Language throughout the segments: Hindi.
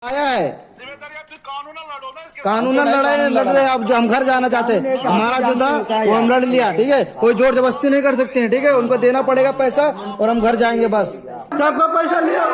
आया है। कानूनन लड़ाई नहीं लड़ रहे। अब जो हम घर जाना चाहते हैं, हमारा जो था वो हम लड़ लिया, ठीक है। कोई जोर जबरदस्ती नहीं कर सकते हैं, ठीक है। उनको देना पड़ेगा पैसा और हम घर जाएंगे बस। सबका पैसा लिया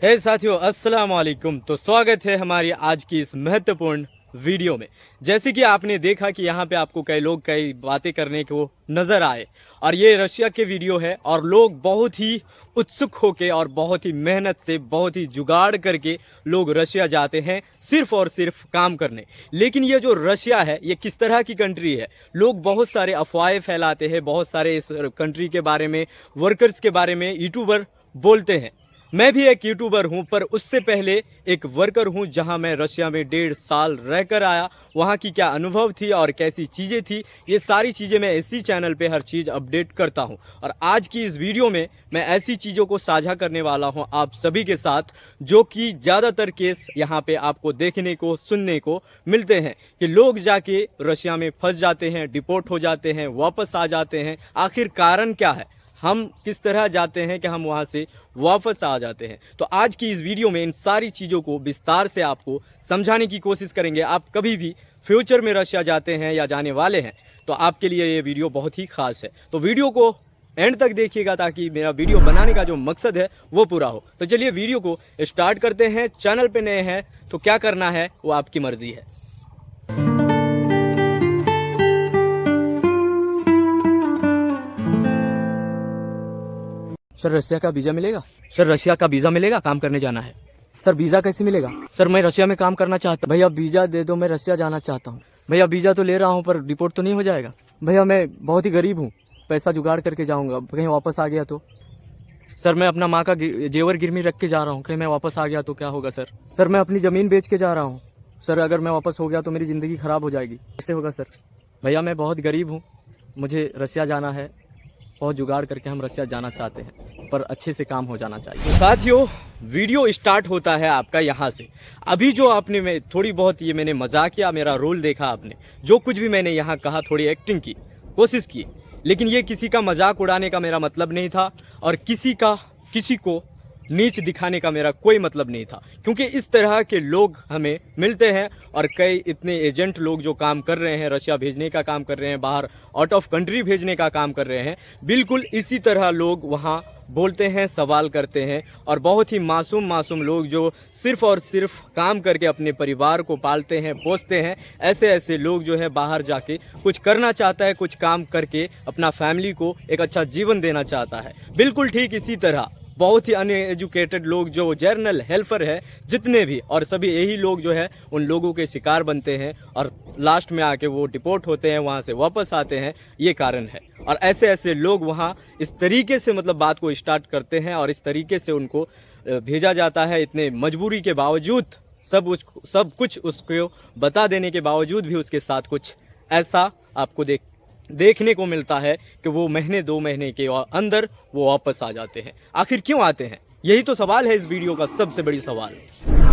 हे साथियों, अस्सलाम वालेकुम। तो स्वागत है हमारी आज की इस महत्वपूर्ण वीडियो में। जैसे कि आपने देखा कि यहाँ पे आपको कई लोग कई बातें करने को नज़र आए और ये रशिया के वीडियो है और लोग बहुत ही उत्सुक होके और बहुत ही मेहनत से बहुत ही जुगाड़ करके लोग रशिया जाते हैं सिर्फ और सिर्फ काम करने। लेकिन ये जो रशिया है ये किस तरह की कंट्री है? लोग बहुत सारे अफवाहें फैलाते हैं, बहुत सारे इस कंट्री के बारे में, वर्कर्स के बारे में यूट्यूबर बोलते हैं। मैं भी एक यूट्यूबर हूं, पर उससे पहले एक वर्कर हूं जहां मैं रशिया में 1.5 साल रहकर आया। वहां की क्या अनुभव थी और कैसी चीज़ें थी, ये सारी चीज़ें मैं इसी चैनल पे हर चीज़ अपडेट करता हूं। और आज की इस वीडियो में मैं ऐसी चीज़ों को साझा करने वाला हूं आप सभी के साथ, जो कि ज़्यादातर केस यहाँ पे आपको देखने को सुनने को मिलते हैं कि लोग जाके रशिया में फंस जाते हैं, डिपोर्ट हो जाते हैं, वापस आ जाते हैं। आखिर कारण क्या है? हम किस तरह जाते हैं कि हम वहाँ से वापस आ जाते हैं? तो आज की इस वीडियो में इन सारी चीज़ों को विस्तार से आपको समझाने की कोशिश करेंगे। आप कभी भी फ्यूचर में रशिया जाते हैं या जाने वाले हैं तो आपके लिए ये वीडियो बहुत ही खास है। तो वीडियो को एंड तक देखिएगा ताकि मेरा वीडियो बनाने का जो मकसद है वो पूरा हो। तो चलिए वीडियो को स्टार्ट करते हैं। चैनल पर नए हैं तो क्या करना है वो आपकी मर्जी है। सर रशिया का वीज़ा मिलेगा? सर रशिया का वीज़ा मिलेगा? काम करने जाना है। सर वीज़ा कैसे मिलेगा? सर मैं रशिया में काम करना चाहता हूँ। भैया वीज़ा दे दो, मैं रशिया जाना चाहता हूँ। भैया वीज़ा तो ले रहा हूँ पर डिपोर्ट तो नहीं हो जाएगा? भैया मैं बहुत ही गरीब हूँ, पैसा जुगाड़ करके जाऊँगा, कहीं वापस आ गया तो? सर मैं अपना माँ का जेवर गिरवी रख के जा रहा हूँ, कहीं मैं वापस आ गया तो क्या होगा? सर मैं अपनी ज़मीन बेच के जा रहा हूँ, सर अगर मैं वापस हो गया तो मेरी ज़िंदगी ख़राब हो जाएगी, कैसे होगा सर? भैया मैं बहुत गरीब हूँ, मुझे रशिया जाना है, बहुत जुगाड़ करके हम रशिया जाना चाहते हैं, पर अच्छे से काम हो जाना चाहिए। तो साथियों वीडियो स्टार्ट होता है आपका यहाँ से। अभी जो आपने मैं थोड़ी बहुत ये मैंने मजाक किया, मेरा रोल देखा आपने, जो कुछ भी मैंने यहाँ कहा थोड़ी एक्टिंग की कोशिश की, लेकिन ये किसी का मजाक उड़ाने का मेरा मतलब नहीं था और किसी को नीच दिखाने का मेरा कोई मतलब नहीं था। क्योंकि इस तरह के लोग हमें मिलते हैं और कई इतने एजेंट लोग जो काम कर रहे हैं, रशिया भेजने का काम कर रहे हैं, बाहर आउट ऑफ कंट्री भेजने का काम कर रहे हैं, बिल्कुल इसी तरह लोग वहाँ बोलते हैं, सवाल करते हैं। और बहुत ही मासूम लोग जो सिर्फ़ और सिर्फ काम करके अपने परिवार को पालते हैं, पोसते हैं, ऐसे लोग जो है बाहर जाके कुछ करना चाहता है, कुछ काम करके अपना फैमिली को एक अच्छा जीवन देना चाहता है। बिल्कुल ठीक इसी तरह बहुत ही अनएजुकेटेड लोग जो जर्नल हेल्पर है जितने भी, और सभी यही लोग जो है उन लोगों के शिकार बनते हैं और लास्ट में आके वो डिपोर्ट होते हैं, वहाँ से वापस आते हैं। ये कारण है। और ऐसे लोग वहाँ इस तरीके से मतलब बात को स्टार्ट करते हैं और इस तरीके से उनको भेजा जाता है। इतने मजबूरी के बावजूद, सब कुछ उसको बता देने के बावजूद भी उसके साथ कुछ ऐसा आपको देखने को मिलता है कि वो महीने 2 महीने के अंदर वो वापस आ जाते हैं। आखिर क्यों आते हैं? यही तो सवाल है इस वीडियो का सबसे बड़ी सवाल।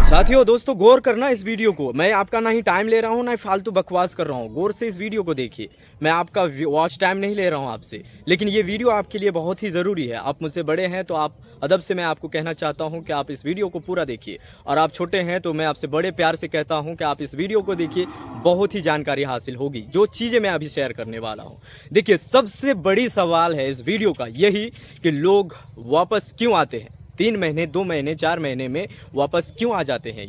साथियों दोस्तों गौर करना इस वीडियो को। मैं आपका ना ही टाइम ले रहा हूँ ना ही फालतू बकवास कर रहा हूँ। गौर से इस वीडियो को देखिए। मैं आपका वॉच टाइम नहीं ले रहा हूँ आपसे, लेकिन ये वीडियो आपके लिए बहुत ही ज़रूरी है। आप मुझसे बड़े हैं तो आप अदब से मैं आपको कहना चाहता हूँ कि आप इस वीडियो को पूरा देखिए, और आप छोटे हैं तो मैं आपसे बड़े प्यार से कहता हूँ कि आप इस वीडियो को देखिए। बहुत ही जानकारी हासिल होगी जो चीज़ें मैं अभी शेयर करने वाला हूँ। देखिए सबसे बड़ी सवाल है इस वीडियो का यही कि लोग वापस क्यों आते हैं? 3 महीने 2 महीने 4 महीने में वापस क्यों आ जाते हैं?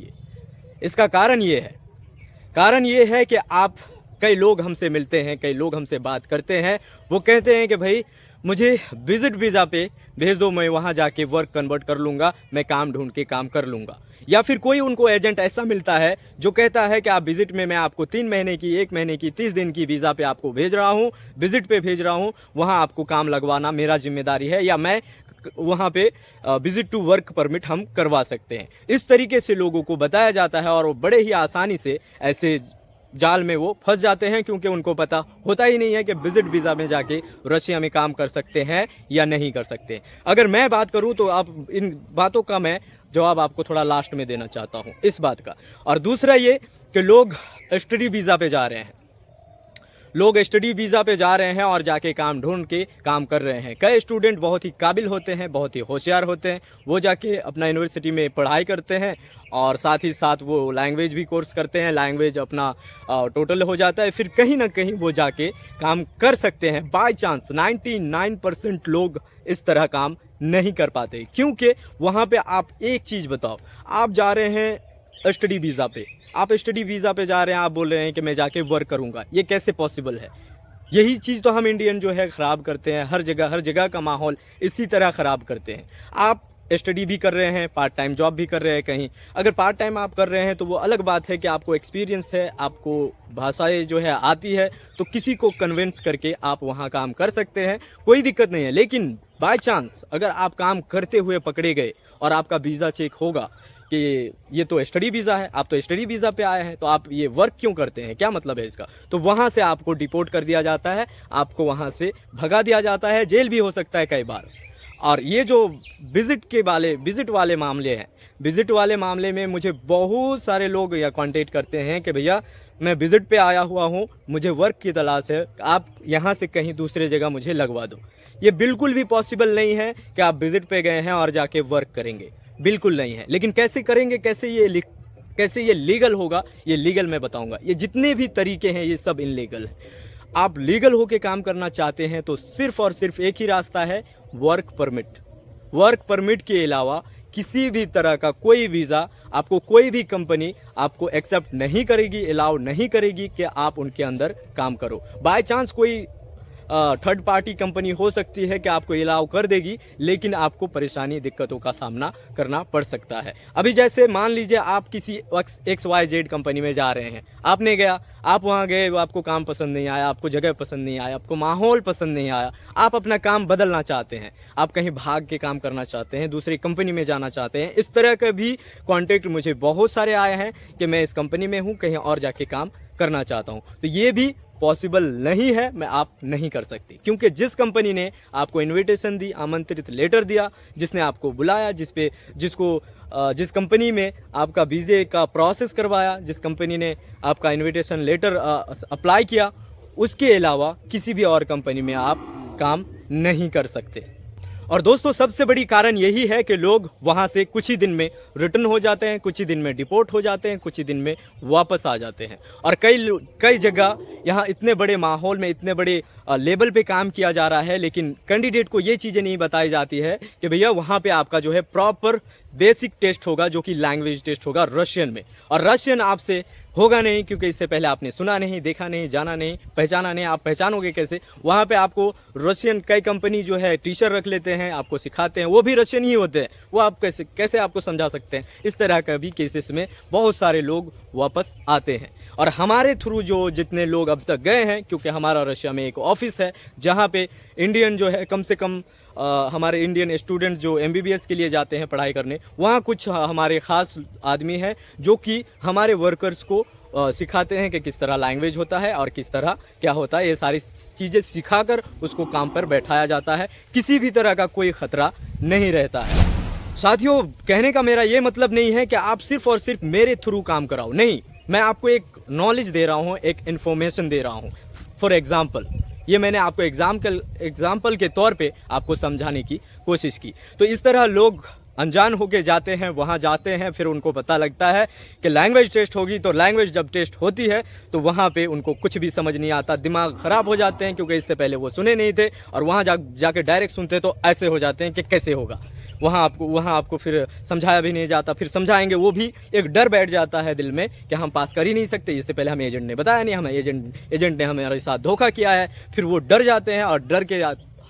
इसका कारण ये है कि आप कई लोग हमसे मिलते हैं, कई लोग हमसे बात करते हैं, वो कहते हैं कि भाई मुझे विजिट वीज़ा पे भेज दो, मैं वहाँ जाके वर्क कन्वर्ट कर लूँगा, मैं काम ढूंढ के काम कर लूँगा। या फिर कोई उनको एजेंट ऐसा मिलता है जो कहता है कि आप विजिट में मैं आपको 3 महीने की, 1 महीने की, 30 दिन की वीज़ा पे आपको भेज रहा हूँ, विजिट पे भेज रहा हूँ, वहाँ आपको काम लगवाना मेरा जिम्मेदारी है, या मैं वहाँ पे विजिट टू वर्क परमिट हम करवा सकते हैं। इस तरीके से लोगों को बताया जाता है और वो बड़े ही आसानी से ऐसे जाल में वो फंस जाते हैं, क्योंकि उनको पता होता ही नहीं है कि विजिट वीज़ा में जाके रशिया में काम कर सकते हैं या नहीं कर सकते। अगर मैं बात करूं तो आप इन बातों का मैं जवाब आपको थोड़ा लास्ट में देना चाहता हूं इस बात का। और दूसरा ये कि लोग स्टडी वीज़ा पे जा रहे हैं, लोग स्टडी वीज़ा पे जा रहे हैं और जाके काम ढूंढ के काम कर रहे हैं। कई स्टूडेंट बहुत ही काबिल होते हैं, बहुत ही होशियार होते हैं, वो जाके अपना यूनिवर्सिटी में पढ़ाई करते हैं और साथ ही साथ वो लैंग्वेज भी कोर्स करते हैं, लैंग्वेज अपना टोटल हो जाता है, फिर कहीं ना कहीं वो जाके काम कर सकते हैं। बाय चांस 99% लोग इस तरह काम नहीं कर पाते, क्योंकि वहाँ पे आप एक चीज़ बताओ, आप जा रहे हैं स्टडी वीज़ा पे, आप स्टडी वीज़ा पे जा रहे हैं, आप बोल रहे हैं कि मैं जाके वर्क करूँगा, ये कैसे पॉसिबल है? यही चीज़ तो हम इंडियन जो है ख़राब करते हैं, हर जगह का माहौल इसी तरह ख़राब करते हैं। आप स्टडी भी कर रहे हैं, पार्ट टाइम जॉब भी कर रहे हैं कहीं, अगर पार्ट टाइम आप कर रहे हैं तो वो अलग बात है कि आपको एक्सपीरियंस है, आपको भाषाएं जो है आती है, तो किसी को कन्विंस करके आप वहाँ काम कर सकते हैं, कोई दिक्कत नहीं है। लेकिन बाय चांस अगर आप काम करते हुए पकड़े गए और आपका वीज़ा चेक होगा कि ये तो स्टडी वीज़ा है, आप तो स्टडी वीज़ा पे आए हैं, तो आप ये वर्क क्यों करते हैं, क्या मतलब है इसका, तो वहाँ से आपको डिपोर्ट कर दिया जाता है, आपको वहाँ से भगा दिया जाता है, जेल भी हो सकता है कई बार। और ये जो विज़िट वाले मामले हैं, विज़िट वाले मामले में मुझे बहुत सारे लोग या कांटेक्ट करते हैं कि भैया मैं विज़िट पे आया हुआ हूँ, मुझे वर्क की तलाश है, आप यहाँ से कहीं दूसरे जगह मुझे लगवा दो। ये बिल्कुल भी पॉसिबल नहीं है कि आप विज़िट पे गए हैं और जाके वर्क करेंगे, बिल्कुल नहीं है। लेकिन कैसे करेंगे, कैसे ये लीगल होगा, ये लीगल मैं बताऊंगा। ये जितने भी तरीके हैं ये सब इनलीगल है। आप लीगल होके काम करना चाहते हैं तो सिर्फ और सिर्फ एक ही रास्ता है, वर्क परमिट। वर्क परमिट के अलावा किसी भी तरह का कोई वीज़ा आपको कोई भी कंपनी आपको एक्सेप्ट नहीं करेगी, अलाउ नहीं करेगी कि आप उनके अंदर काम करो। बाय चांस कोई थर्ड पार्टी कंपनी हो सकती है कि आपको अलाउ कर देगी, लेकिन आपको परेशानी दिक्कतों का सामना करना पड़ सकता है। अभी जैसे मान लीजिए आप किसी XYZ कंपनी में जा रहे हैं, आपने गया, आप वहाँ गए, आपको काम पसंद नहीं आया, आपको जगह पसंद नहीं आया, आपको माहौल पसंद नहीं आया, आप अपना काम बदलना चाहते हैं, आप कहीं भाग के काम करना चाहते हैं, दूसरी कंपनी में जाना चाहते हैं। इस तरह के भी कॉन्टेक्ट मुझे बहुत सारे आए हैं कि मैं इस कंपनी में हूँ, कहीं और जाके काम करना चाहता हूँ, तो ये भी पॉसिबल नहीं है, मैं आप नहीं कर सकती, क्योंकि जिस कंपनी ने आपको इनविटेशन दी, आमंत्रित लेटर दिया, जिसने आपको बुलाया, जिस कंपनी में आपका वीज़े का प्रोसेस करवाया, जिस कंपनी ने आपका इनविटेशन लेटर अप्लाई किया, उसके अलावा किसी भी और कंपनी में आप काम नहीं कर सकते। और दोस्तों सबसे बड़ी कारण यही है कि लोग वहाँ से कुछ ही दिन में रिटर्न हो जाते हैं, कुछ ही दिन में डिपोर्ट हो जाते हैं, कुछ ही दिन में वापस आ जाते हैं। और कई जगह यहाँ इतने बड़े माहौल में, इतने बड़े लेवल पे काम किया जा रहा है, लेकिन कैंडिडेट को ये चीज़ें नहीं बताई जाती है कि भैया वहाँ पे आपका जो है प्रॉपर बेसिक टेस्ट होगा, जो कि लैंग्वेज टेस्ट होगा रशियन में। और रशियन आपसे होगा नहीं, क्योंकि इससे पहले आपने सुना नहीं, देखा नहीं, जाना नहीं, पहचाना नहीं। आप पहचानोगे कैसे? वहाँ पे आपको रशियन कई कंपनी जो है टीचर रख लेते हैं, आपको सिखाते हैं, वो भी रशियन ही होते हैं, वो आप कैसे आपको समझा सकते हैं। इस तरह का भी केसेस में बहुत सारे लोग वापस आते हैं। और हमारे थ्रू जो जितने लोग अब तक गए हैं, क्योंकि हमारा रशिया में एक ऑफिस है जहाँ पे इंडियन जो है, कम से कम हमारे इंडियन स्टूडेंट जो MBBS के लिए जाते हैं पढ़ाई करने, वहाँ कुछ हमारे ख़ास आदमी हैं जो कि हमारे वर्कर्स को सिखाते हैं कि किस तरह लैंग्वेज होता है और किस तरह क्या होता है। ये सारी चीज़ें सिखाकर उसको काम पर बैठाया जाता है, किसी भी तरह का कोई ख़तरा नहीं रहता है। साथियों, कहने का मेरा ये मतलब नहीं है कि आप सिर्फ और सिर्फ मेरे थ्रू काम कराओ, नहीं, मैं आपको एक नॉलेज दे रहा हूँ, एक इन्फॉर्मेशन दे रहा हूँ। फॉर एग्जाम्पल, ये मैंने आपको एग्जाम्पल के तौर पे आपको समझाने की कोशिश की। तो इस तरह लोग अनजान होके जाते हैं, वहाँ जाते हैं, फिर उनको पता लगता है कि लैंग्वेज टेस्ट होगी, तो लैंग्वेज जब टेस्ट होती है तो वहाँ पे उनको कुछ भी समझ नहीं आता, दिमाग ख़राब हो जाते हैं, क्योंकि इससे पहले वो सुने नहीं थे, और वहाँ जाके डायरेक्ट सुनते तो ऐसे हो जाते हैं कि कैसे होगा। वहाँ आपको फिर समझाया भी नहीं जाता, फिर समझाएंगे वो भी एक डर बैठ जाता है दिल में कि हम पास कर ही नहीं सकते, इससे पहले हमें एजेंट ने बताया नहीं, हमें एजेंट ने हमारे साथ धोखा किया है। फिर वो डर जाते हैं और डर के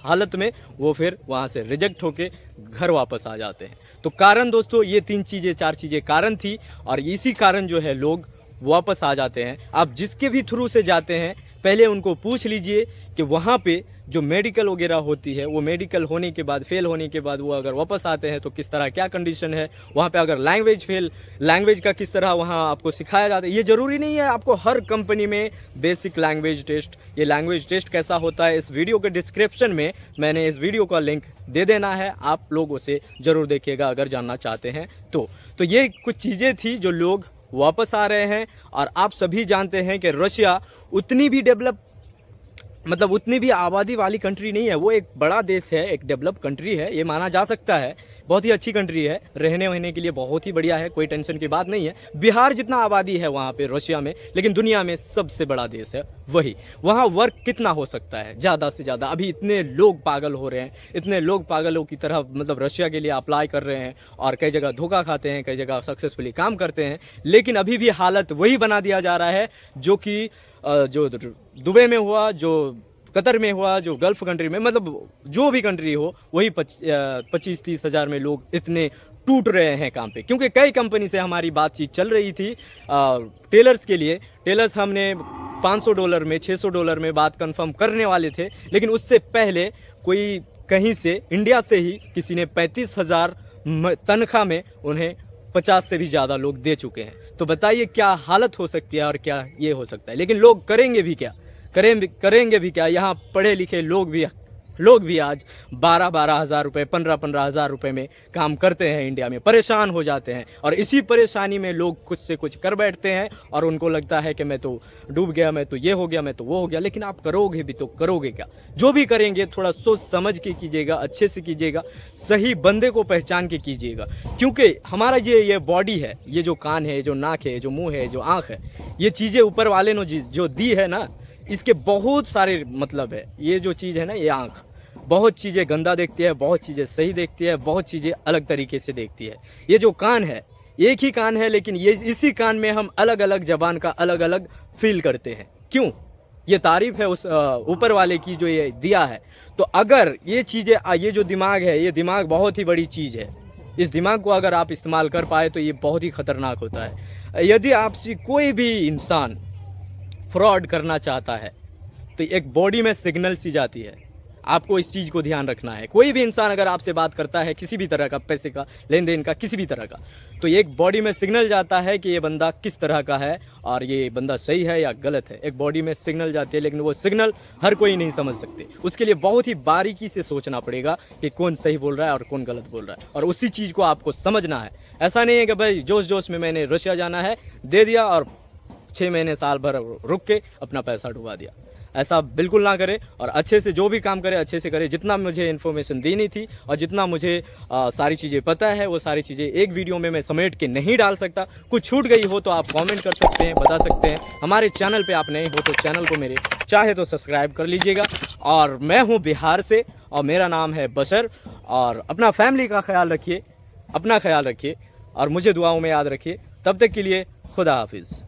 हालत में वो फिर वहाँ से रिजेक्ट होके घर वापस आ जाते हैं। तो कारण दोस्तों ये 4 चीज़ें कारण थी, और इसी कारण जो है लोग वापस आ जाते हैं। आप जिसके भी थ्रू से जाते हैं, पहले उनको पूछ लीजिए कि वहाँ पे जो मेडिकल वगैरह होती है, वो मेडिकल होने के बाद, फेल होने के बाद वो अगर वापस आते हैं तो किस तरह क्या कंडीशन है वहाँ पे। अगर लैंग्वेज का किस तरह वहाँ आपको सिखाया जाता है। ये ज़रूरी नहीं है आपको हर कंपनी में बेसिक लैंग्वेज टेस्ट, ये लैंग्वेज टेस्ट कैसा होता है, इस वीडियो के डिस्क्रिप्शन में मैंने इस वीडियो का लिंक दे देना है, आप लोग उसे ज़रूर देखिएगा अगर जानना चाहते हैं तो ये कुछ चीज़ें थी जो लोग वापस आ रहे हैं। और आप सभी जानते हैं कि रशिया उतनी भी डेवलप मतलब उतनी भी आबादी वाली कंट्री नहीं है, वो एक बड़ा देश है, एक डेवलप कंट्री है, ये माना जा सकता है। बहुत ही अच्छी कंट्री है, रहने वहने के लिए बहुत ही बढ़िया है, कोई टेंशन की बात नहीं है। बिहार जितना आबादी है वहाँ पे रशिया में, लेकिन दुनिया में सबसे बड़ा देश है वही। वहाँ वर्क कितना हो सकता है, ज़्यादा से ज़्यादा। अभी इतने लोग पागल हो रहे हैं, इतने लोग पागलों की तरह मतलब रशिया के लिए अप्लाई कर रहे हैं और कई जगह धोखा खाते हैं, कई जगह सक्सेसफुली काम करते हैं, लेकिन अभी भी हालत वही बना दिया जा रहा है जो कि जो दुबई में हुआ, जो कतर में हुआ, जो गल्फ कंट्री में, मतलब जो भी कंट्री हो, वही 25-30 हज़ार में लोग इतने टूट रहे हैं काम पे। क्योंकि कई कंपनी से हमारी बातचीत चल रही थी टेलर्स के लिए। टेलर्स हमने $500 में, $600 में बात कंफर्म करने वाले थे, लेकिन उससे पहले कोई कहीं से इंडिया से ही किसी ने 35,000 तनख्वाह में उन्हें 50 से भी ज़्यादा लोग दे चुके हैं। तो बताइए क्या हालत हो सकती है और क्या ये हो सकता है। लेकिन लोग करेंगे भी क्या, करेंगे भी क्या। यहाँ पढ़े लिखे लोग भी आज 12-12 हज़ार रुपये, 15-15 हज़ार रुपये में काम करते हैं इंडिया में, परेशान हो जाते हैं। और इसी परेशानी में लोग कुछ से कुछ कर बैठते हैं और उनको लगता है कि मैं तो डूब गया, मैं तो ये हो गया, मैं तो वो हो गया। लेकिन आप करोगे भी तो करोगे क्या। जो भी करेंगे थोड़ा सोच समझ के कीजिएगा, अच्छे से कीजिएगा, सही बंदे को पहचान के कीजिएगा। क्योंकि हमारा ये बॉडी है, ये जो कान है, जो नाक है, जो मुँह है, जो आँख है, ये चीज़ें ऊपर वाले ने जो दी है ना, इसके बहुत सारे मतलब है। ये जो चीज़ है ना, ये आँख बहुत चीज़ें गंदा देखती है, बहुत चीज़ें सही देखती है, बहुत चीज़ें अलग तरीके से देखती है। ये जो कान है, एक ही कान है, लेकिन ये इसी कान में हम अलग अलग ज़बान का अलग अलग फील करते हैं। क्यों? ये तारीफ़ है उस ऊपर वाले की जो ये दिया है। तो अगर ये चीज़ें, ये जो दिमाग है, ये दिमाग बहुत ही बड़ी चीज़ है। इस दिमाग को अगर आप इस्तेमाल कर पाए तो ये बहुत ही ख़तरनाक होता है। यदि आपसे कोई भी इंसान फ्रॉड करना चाहता है तो एक बॉडी में सिग्नल सी जाती है, आपको इस चीज़ को ध्यान रखना है। कोई भी इंसान अगर आपसे बात करता है किसी भी तरह का, पैसे का लेन देन का, किसी भी तरह का, तो एक बॉडी में सिग्नल जाता है कि ये बंदा किस तरह का है और ये बंदा सही है या गलत है। एक बॉडी में सिग्नल जाती है, लेकिन वो सिग्नल हर कोई नहीं समझ सकते। उसके लिए बहुत ही बारीकी से सोचना पड़ेगा कि कौन सही बोल रहा है और कौन गलत बोल रहा है, और उसी चीज़ को आपको समझना है। ऐसा नहीं है कि भाई जोश में मैंने रशिया जाना है, दे दिया और 6 महीने साल भर रुक के अपना पैसा डुबा दिया। ऐसा बिल्कुल ना करे, और अच्छे से जो भी काम करे अच्छे से करे। जितना मुझे इन्फॉर्मेशन देनी थी और जितना मुझे सारी चीज़ें पता है, वो सारी चीज़ें एक वीडियो में मैं समेट के नहीं डाल सकता। कुछ छूट गई हो तो आप कमेंट कर सकते हैं, बता सकते हैं। हमारे चैनल पे आप नए हो तो चैनल को मेरे चाहे तो सब्सक्राइब कर लीजिएगा। और मैं हूँ बिहार से और मेरा नाम है बशर। और अपना फैमिली का ख्याल रखिए, अपना ख्याल रखिए और मुझे दुआओं में याद रखिए। तब तक के लिए खुदा हाफिज़।